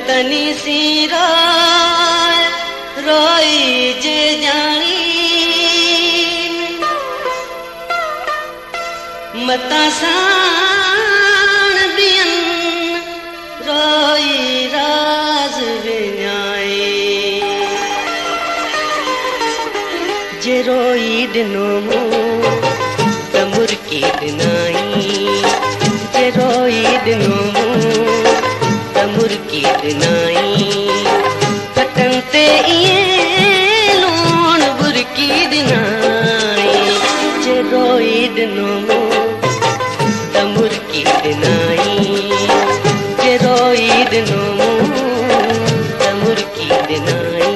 तनी सी रोई जे जानी मता साण बियन रोई राज विञाए जे रोई दिनो त मुर्की दिनाई जे रोई दिनो त मुर्की दिनाई कटन ते इए लूण बुरकी दिनाई जे रोई दिनो त मुर्की दिनाई जे रोई दिनो त मुर्की दिनाई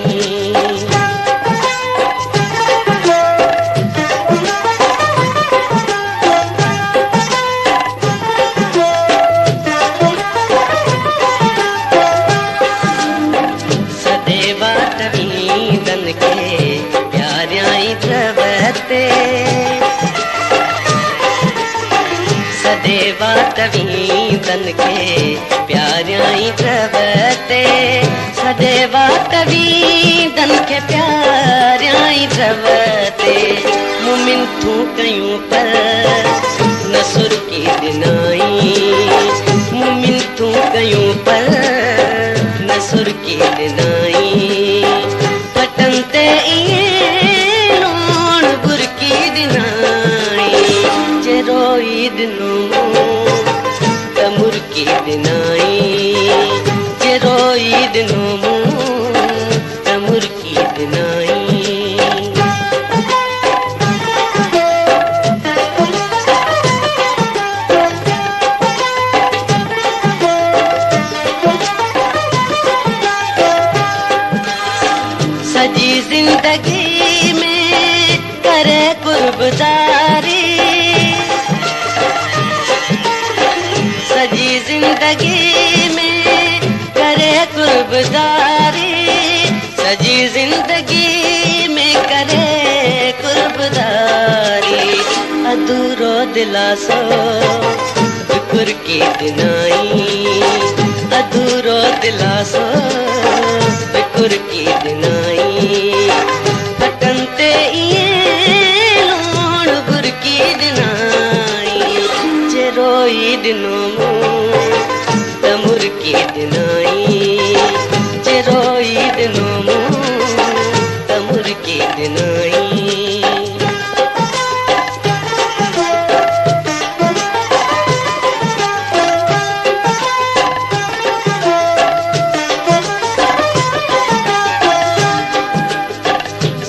सदेवा तवीदन के प्यारियाई द्रवते सदेवा तवीदन के प्यारियाई द्रवते मुमिन तू कयूं पर नसुर की दिनाई मुमिन तू कयूं पर नसुर की दिनाई पटनते रोई दिनो त मुर्की दिनाई जे रोई दिनो त मुर्की दिनाई सजी जिंदगी में करे कुर्बदारी सजी जिंदगी में करे कुर्बदारी सजी जिंदगी में करे कुर्बदारी अधूरो दिलासो बिकुर की दिनाई अधूरो दिलासो बिकुर की दिनाई फटनते इए लूण बुरकी दिनाई जे रोई दिनो त मुर्की दिनाई जे रोई दिनो त मुर्की दिनाई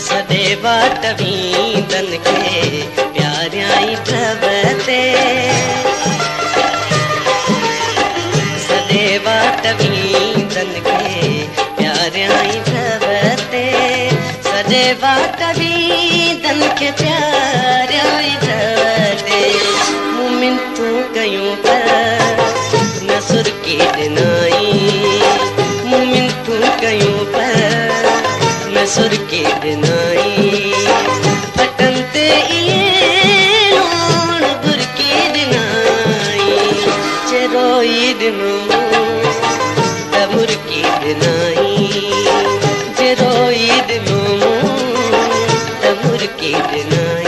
सदेवा तवीदन के प्यारियाई द्रवते सदेवा तवीदन के प्यारियाई द्रवते सदेवा तवीदन के प्यारियाई द्रवते मुमिन तू कयूं पर नसुर की दिनाई मुमिन तू कयूं पर नसुर की दिनाई फटनते इए लूण बुरकी दिनाई जे रोई दिनो त मुर्की दिनाई जे रोई दिनो त मुर्की दिनाई